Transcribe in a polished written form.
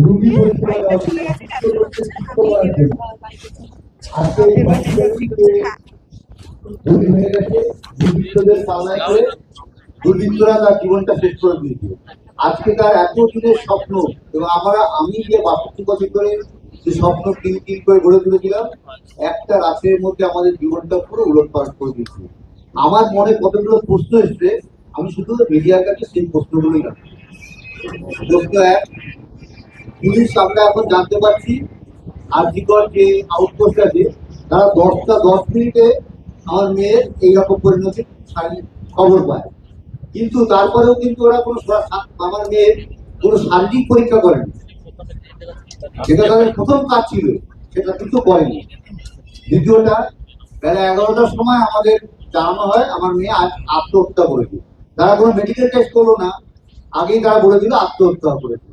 রুগী পরীক্ষা দেওয়ার জন্য, সুস্থ করার জন্য। আজকে এই হসপিটালটিতে ভর্তি হয়ে গেছে দুর্বৃত্তদের পাল্লায় করে। দুর্বৃত্তরা তার জীবনটা শেষ করে দিয়েছে। আজকে তার এত দিনের স্বপ্ন, এবং আমি যে ৬২ বছর ধরে যে স্বপ্ন কিন করে গড়ে তুলেছিলাম, একটা রাতের মধ্যে আমাদের জীবনটা পুরো উলটপালট করে দিয়েছে। আমার মনে কতগুলো প্রশ্ন এসছে, আমি শুধু মিডিয়ার কাছে সেই প্রশ্নগুলোই রাখি। প্রশ্ন এক, পুলিশ আমরা এখন জানতে পারছি আরজিকর যে আউটপোস্ট আছে, তারা 10 মিনিটে আমার মেয়ের এইরকম পরিণতি খবর পায়। কিন্তু তারপরেও কিন্তু ওরা কোনো আমার মেয়ের কোনো শারীরিক পরীক্ষা করেনি, যেটা তাদের প্রথম কাজ ছিল, সেটা কিন্তু করেনি। দ্বিতীয়টা, বেলা 11টার সময় আমাদের জানানো হয় আমার মেয়ে আত্মহত্যা করেছে। তারা কোনো মেডিকেল টেস্ট করলো না, আগেই তারা বলে দিল আত্মহত্যা করেছে।